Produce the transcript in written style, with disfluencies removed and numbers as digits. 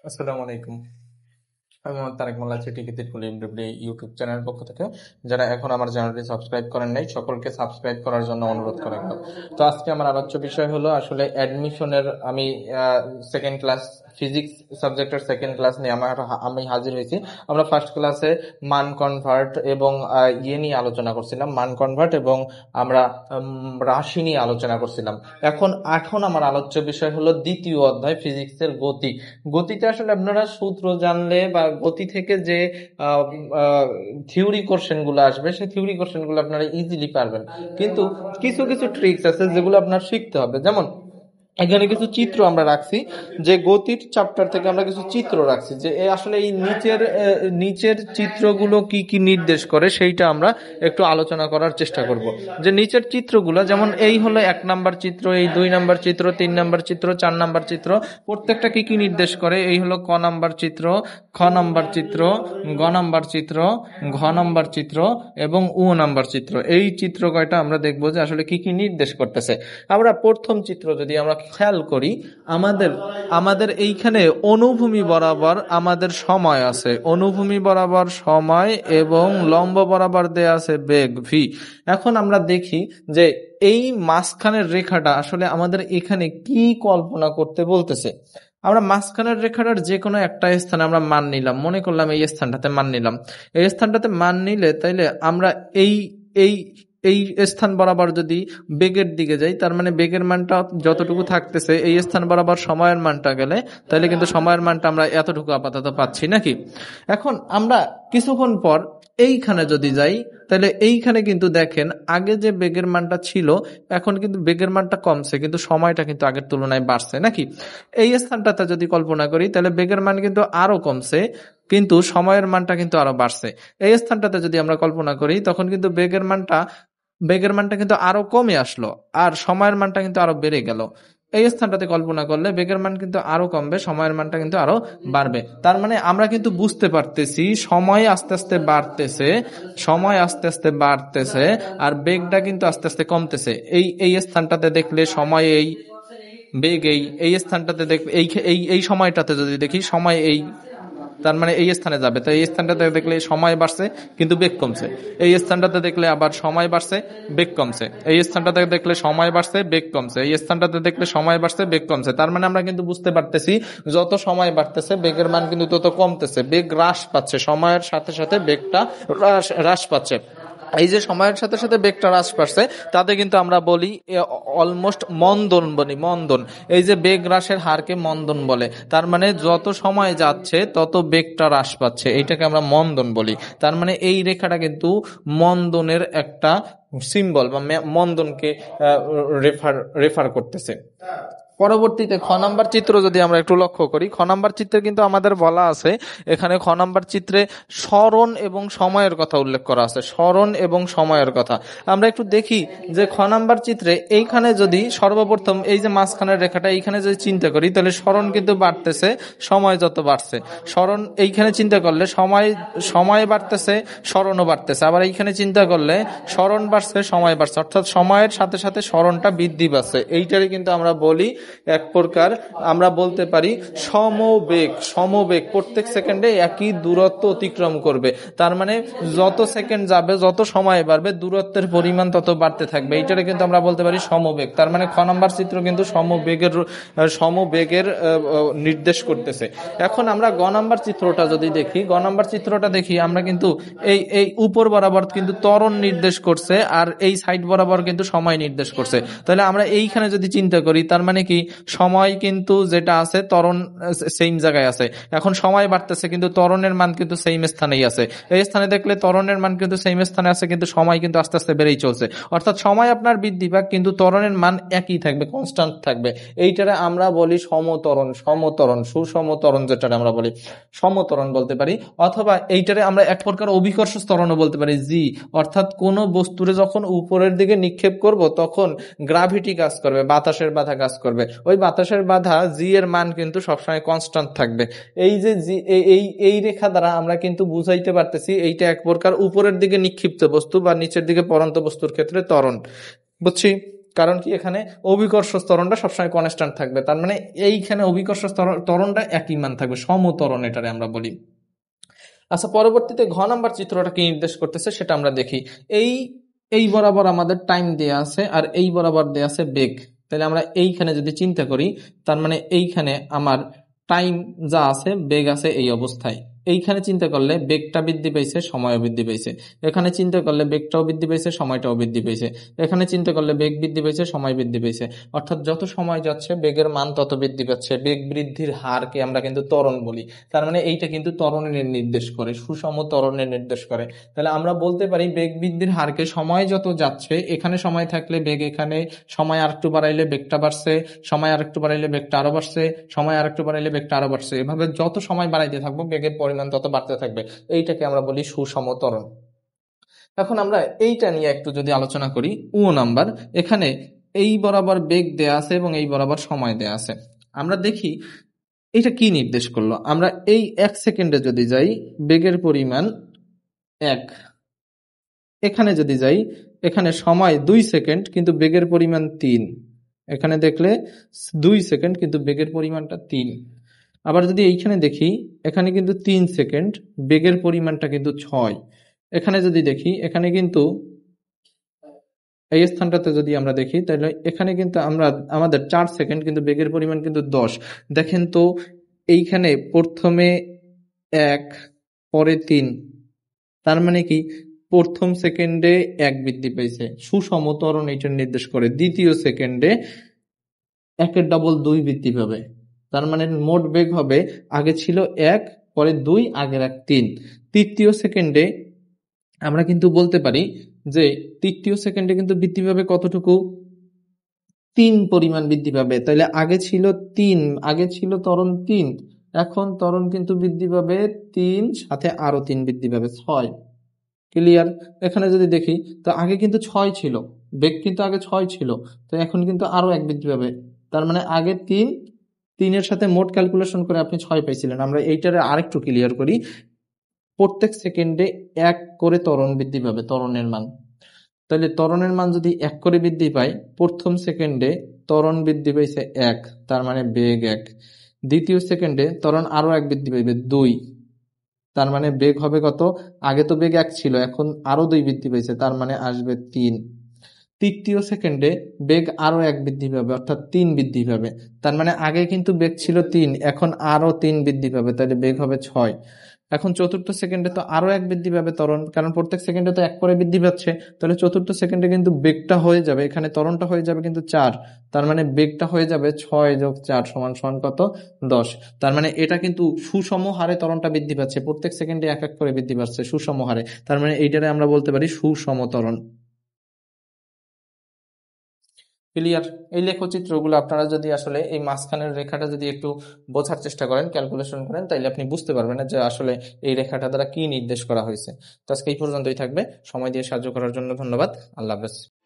আসসালামু আলাইকুম। আমি মোহাম্মদ তারেক মোল্লা আছি টিকিটের ইউটিউব চ্যানেলের পক্ষ থেকে। যারা এখন আমার চ্যানেলটি সাবস্ক্রাইব করেন নাই সকলকে সাবস্ক্রাইব করার জন্য অনুরোধ করা গেল। তো আজকে আমার আলোচ্য বিষয় হলো আসলে অ্যাডমিশনের আমি সেকেন্ড ক্লাস ফিজিক্স সাবজেক্টের সেকেন্ড ক্লাস নিয়ে আমি হাজির হয়েছি। আমরা ফার্স্ট ক্লাসে মান কনভার্ট এবং ইয়ে নিয়ে আলোচনা করছিলাম, মান কনভার্ট এবং আমরা রাশি নিয়ে আলোচনা করছিলাম। এখন আমার আলোচ্য বিষয় হলো দ্বিতীয় অধ্যায় ফিজিক্সের গতি। গতিতে আসলে আপনারা সূত্র জানলে বা গতি থেকে যে থিওরি কোশ্চেন গুলো আসবে সেই থিওরি কোশ্চেন গুলো আপনারা ইজিলি পারবেন, কিন্তু কিছু কিছু ট্রিক্স আছে যেগুলো আপনার শিখতে হবে। যেমন এখানে কিছু চিত্র আমরা রাখছি, যে গতির চ্যাপ্টার থেকে আমরা কিছু চিত্র রাখছি, যে আসলে এই নিচের চিত্রগুলো কি কি নির্দেশ করে সেইটা আমরা একটু আলোচনা করার চেষ্টা করব। যে নিচের চিত্রগুলো, যেমন এই হলো 1 নাম্বার চিত্র, এই 2 নাম্বার চিত্র, 3 নাম্বার চিত্র, 4 নাম্বার চিত্র, প্রত্যেকটা কি কি নির্দেশ করে। এই হলো ক নাম্বার চিত্র, খ নাম্বার চিত্র, গ নাম্বার চিত্র, ঘ নাম্বার চিত্র এবং উ নাম্বার চিত্র। এই চিত্র কয়টা আমরা দেখবো যে আসলে কি কি নির্দেশ করতেছে। আমরা প্রথম চিত্র যদি আমরা খেয়াল করি, আমাদের এইখানে অনুভূমি বরাবর আমাদের সময় আছে, অনুভূমি বরাবর সময় এবং লম্ব বরাবর দেয়া আছে বেগ ভি। এখন আমরা দেখি যে এই মাঝখানের রেখাটা আসলে আমাদের এখানে কি কল্পনা করতে বলতেছে। আমরা মাঝখানের রেখাটার যে কোনো একটা স্থানে আমরা মান নিলাম, মনে করলাম এই স্থানটাতে মান নিলাম। এই স্থানটাতে মান নিলে তাইলে আমরা এই এই এই স্থান বরাবর যদি বেগের দিকে যাই, তার মানে বেগের মানটা যতটুকু থাকতেছে এই স্থান বরাবর সময়ের মানটা গেলে তাহলে কিন্তু সময়ের মানটা আমরা এতটুকু আপাতত পাচ্ছি নাকি। এখন আমরা কিছুক্ষণ পর এইখানে যদি যাই, তাহলে এইখানে কিন্তু দেখেন আগে যে বেগের মানটা ছিল এখন কিন্তু বেগের মানটা কমছে, কিন্তু সময়টা কিন্তু আগের তুলনায় বাড়ছে নাকি। এই স্থানটাতে যদি কল্পনা করি তাহলে বেগের মান কিন্তু আরো কমছে, কিন্তু সময়ের মানটা কিন্তু আরো বাড়ছে। এই স্থানটাতে যদি আমরা কল্পনা করি তখন কিন্তু বেগের মানটা কিন্তু আরো কমে আসলো আর সময়ের মানটা কিন্তু আরো বেড়ে গেল। এই স্থানটাতে কল্পনা করলে বেগের মান কিন্তু আরো কমবে, সময়ের মানটা কিন্তু আরো বাড়বে। তার মানে আমরা কিন্তু বুঝতে পারতেছি সময় আস্তে আস্তে বাড়তেছে, সময় আস্তে আস্তে বাড়তেছে আর বেগটা কিন্তু আস্তে আস্তে কমতেছে। এই এই স্থানটাতে দেখলে সময় এই, বেগ এই স্থানটাতে দেখলে এই সময়টাতে যদি দেখি সময় এই, তার মানে এই স্থানে যাবে, তাই এই স্থানটাতে দেখলে সময় বাড়ছে কিন্তু বেগ কমছে। এই স্থানটাতে দেখলে আবার সময় বাড়ছে, বেগ কমছে। এই স্থানটাতে দেখলে সময় বাড়ছে, বেগ কমছে। এই স্থানটাতে দেখলে সময় বাড়ছে, বেগ কমছে। তার মানে আমরা কিন্তু বুঝতে পারতেছি যত সময় বাড়তেছে বেগের মান কিন্তু তত কমতেছে, বেগ হ্রাস পাচ্ছে, সময়ের সাথে সাথে বেগটা হ্রাস পাচ্ছে। এই যে সময়ের সাথে সাথে বেগটা হ্রাস পাচ্ছে তাতে কিন্তু আমরা বলি অলমোস্ট মন্দন বলি, মন্দন। এই যে বেগ হ্রাসের হারকে মন্দন বলে, তার মানে যত সময় যাচ্ছে তত বেগটা হ্রাস পাচ্ছে, এইটাকে আমরা মন্দন বলি। তার মানে এই রেখাটা কিন্তু মন্দনের একটা সিম্বল বা মন্দনকে রেফার করতেছে। পরবর্তীতে খ নাম্বার চিত্র যদি আমরা একটু লক্ষ্য করি, খ নাম্বার চিত্রে কিন্তু আমাদের বলা আছে, এখানে খ নাম্বার চিত্রে স্মরণ এবং সময়ের কথা উল্লেখ করা আছে, স্মরণ এবং সময়ের কথা। আমরা একটু দেখি যে খ নাম্বার চিত্রে এইখানে যদি সর্বপ্রথম এই যে মাঝখানের রেখাটা এইখানে যদি চিন্তা করি তাহলে স্মরণ কিন্তু বাড়তেছে সময় যত বাড়ছে। স্মরণ এইখানে চিন্তা করলে সময় বাড়তেছে, স্মরণও বাড়তেছে। আবার এইখানে চিন্তা করলে স্মরণ বাড়ছে, সময় বাড়ছে, অর্থাৎ সময়ের সাথে সাথে স্মরণটা বৃদ্ধি পাচ্ছে। এইটারই কিন্তু আমরা বলি এক প্রকার আমরা বলতে পারি সমবেগ। সমবেগ প্রত্যেক সেকেন্ডে একই দূরত্ব অতিক্রম করবে, তার মানে যত সেকেন্ড যাবে যত সময় বাড়বে দূরত্বের পরিমাণ তত বাড়তে থাকবে। এইটারে কিন্তু আমরা বলতে পারি সমবেগ। তার মানে খ নাম্বার চিত্র কিন্তু সমবেগের নির্দেশ করতেছে। এখন আমরা গ নাম্বার চিত্রটা যদি দেখি, গ নাম্বার চিত্রটা দেখি আমরা কিন্তু এই উপর বরাবর কিন্তু ত্বরণ নির্দেশ করছে আর এই সাইড বরাবর কিন্তু সময় নির্দেশ করছে। তাহলে আমরা এইখানে যদি চিন্তা করি তার মানে কি সময় কিন্তু যেটা আছে ত্বরণ সেম জায়গায় আছে, এখন সময় বাড়তেছে কিন্তু ত্বরণের মান কিন্তু সেম স্থানেই আছে। এই স্থানে দেখলে ত্বরণের মান কিন্তু সেম স্থানে আছে কিন্তু সময় কিন্তু আস্তে আস্তে বেড়েই চলছে, অর্থাৎ সময় আপনার বৃদ্ধি পাক কিন্তু ত্বরণের মান একই থাকবে, কনস্ট্যান্ট থাকবে। এইটারে আমরা বলি সমত্বরণ। সমত্বরণ, সুষমত্বরণ যেটারে আমরা বলি সমত্বরণ বলতে পারি, অথবা এইটারে আমরা এক প্রকার অভিকর্ষ ত্বরণও বলতে পারি, জি। অর্থাৎ কোন বস্তুরে যখন উপরের দিকে নিক্ষেপ করব তখন গ্রাভিটি কাজ করবে, বাতাসের বাধা কাজ করবে, ওই বাতাসের বাধা জি এর মান কিন্তু সবসময় কনস্ট্যান্ট থাকবে। এই যে জি এই রেখা দ্বারা আমরা কিন্তু বুঝাইতে পারতেছি এইটা এক প্রকার উপরের দিকে নিক্ষিপ্ত বস্তু বা নিচের দিকে পড়ন্ত বস্তুর ক্ষেত্রে ত্বরণ, বুঝছি। কারণ কি এখানে অভিকর্ষ ত্বরণটা সবসময় কনস্ট্যান্ট থাকবে, তার মানে এইখানে অভিকর্ষ ত্বরণটা একই মান থাকবে, সমত্বরণ এটারে আমরা বলি। আচ্ছা, পরবর্তীতে ঘ নাম্বার চিত্রটা কি নির্দেশ করতেছে সেটা আমরা দেখি। এই এই বরাবর আমাদের টাইম দেয়া আছে আর এই বরাবর দেয়া আছে বেগ। তাহলে আমরা এইখানে যদি চিন্তা করি, তার মানে এইখানে আমার টাইম যা আছে, বেগ আছে এই অবস্থায়। এইখানে চিন্তা করলে বেগটা বৃদ্ধি পাইছে, সময়ও বৃদ্ধি পাইছে। এখানে চিন্তা করলে বেগটাও বৃদ্ধি পাইছে, সময়টাও বৃদ্ধি পাইছে। এখানে চিন্তা করলে বেগ বৃদ্ধি পাইছে, সময় বৃদ্ধি পাইছে। অর্থাৎ যত সময় যাচ্ছে বেগের মান তত বৃদ্ধি পাচ্ছে। বেগ বৃদ্ধির হারকে আমরা কিন্তু ত্বরণ বলি। তার মানে এইটা কিন্তু ত্বরণের নির্দেশ করে, সুষম ত্বরণের নির্দেশ করে। তাহলে আমরা বলতে পারি বেগ বৃদ্ধির হারকে সময় যত যাচ্ছে, এখানে সময় থাকলে বেগ এখানে, সময় আর একটু বাড়াইলে বেগটা বাড়ছে, সময় আর একটু বাড়াইলে বেগটা আরো বাড়ছে, সময় আর একটু বাড়াইলে বেগটা আরো বাড়ছে। এভাবে যত সময় বাড়াইতে থাকবো বেগের পরিমাণ তত বাড়তে থাকবে। এইটাকে আমরা বলি সুষম ত্বরণ। এখন আমরা এইটা নিয়ে একটু যদি আলোচনা করি, ও নাম্বার, এখানে এই বরাবর বেগ দেয়া আছে এবং এই বরাবর সময় দেয়া আছে। আমরা দেখি এটা কি নির্দেশ করলো। আমরা এই 1 সেকেন্ডে যদি যাই, বেগের পরিমাণ 1। এখানে যদি যাই, এখানে সময় 2 সেকেন্ড কিন্তু বেগের পরিমাণ 3। এখানে দেখলে 2 সেকেন্ড কিন্তু বেগের পরিমাণটা 3। আবার যদি এইখানে দেখি, এখানে কিন্তু 3 সেকেন্ড, বেগের পরিমাণটা কিন্তু 6। এখানে যদি দেখি, এখানে কিন্তু এই স্থানটাতে যদি আমরা দেখি, তাহলে এখানে কিন্তু আমাদের 4 সেকেন্ড কিন্তু বেগের পরিমাণ কিন্তু 10। দেখেন তো, এইখানে প্রথমে 1, পরে 3, তার মানে কি প্রথম সেকেন্ডে 1 বৃদ্ধি পাইছে, সুষম ত্বরণ এটা নির্দেশ করে। দ্বিতীয় সেকেন্ডে 1-এর ডবল 2 বৃদ্ধি পাবে, তার মানে মোট বেগ হবে, আগে ছিল 1, পরে 2, আগের 1 3। তৃতীয় সেকেন্ডে আমরা কিন্তু বলতে পারি যে তৃতীয় সেকেন্ডে কিন্তু বৃদ্ধি পাবে কতটুকু, 3 পরিমাণ বৃদ্ধি পাবে। তাহলে আগে ছিল 3, আগে ছিল ত্বরণ 3, এখন ত্বরণ কিন্তু বৃদ্ধি পাবে 3, সাথে আরো 3 বৃদ্ধি পাবে, 6। ক্লিয়ার? এখানে যদি দেখি, তো আগে কিন্তু 6 ছিল, বেগ কিন্তু আগে 6 ছিল, তো এখন কিন্তু আরো 1 বৃদ্ধি পাবে। তার মানে আগে 3 এর সাথে মোট ক্যালকুলেশন করে আপনি 6 পাইছিলেন। আমরা এইটারে আরেকটু ক্লিয়ার করি। প্রত্যেক সেকেন্ডে 1 করে ত্বরণ বৃদ্ধি পাবে, ত্বরণের মান। তাহলে ত্বরণের মান যদি 1 করে বৃদ্ধি পায়, প্রথম সেকেন্ডে ত্বরণ বৃদ্ধি পাইছে 1, তার মানে বেগ 1। দ্বিতীয় সেকেন্ডে ত্বরণ আরো 1 বৃদ্ধি পাইবে, 2, তার মানে বেগ হবে কত, আগে তো বেগ 1 ছিল, এখন আরো 2 বৃদ্ধি পাইছে, তার মানে আসবে 3। তৃতীয় সেকেন্ডে বেগ আরো 1 বৃদ্ধি পাবে, অর্থাৎ 3 বৃদ্ধি পাবে। তার মানে আগে কিন্তু বেগ ছিল 3, এখন আরো 3 বৃদ্ধি পাবে, তাহলে বেগ হবে 6। এখন চতুর্থ সেকেন্ডে তো আরো 1 বৃদ্ধি পাবে ত্বরণ, কারণ প্রত্যেক সেকেন্ডে তো 1 করে বৃদ্ধি পাচ্ছে। তাহলে চতুর্থ সেকেন্ডে কিন্তু বেগটা হয়ে যাবে, এখানে ত্বরণটা হয়ে যাবে কিন্তু 4, তার মানে বেগটা হয়ে যাবে 6 যোগ 4 সমান সমান কত, 10। তার মানে এটা কিন্তু সুষম হারে ত্বরণটা বৃদ্ধি পাচ্ছে, প্রত্যেক সেকেন্ডে 1 1 করে বৃদ্ধি পাচ্ছে সুষম হারে। তার মানে এইটারে আমরা বলতে পারি সুষম ত্বরণ। ক্লিয়ার? এই লেখচিত্রগুলো আপনারা যদি আসলে এই মাঝখানের রেখাটা যদি একটু বোঝার চেষ্টা করেন, ক্যালকুলেশন করেন, তাইলে আপনি বুঝতে পারবেন যে আসলে এই রেখাটা দ্বারা কি নির্দেশ করা হয়েছে। তো আজকে এই পর্যন্তই থাকবে। সময় দিয়ে সাহায্য করার জন্য ধন্যবাদ। আল্লাহ হাফেজ।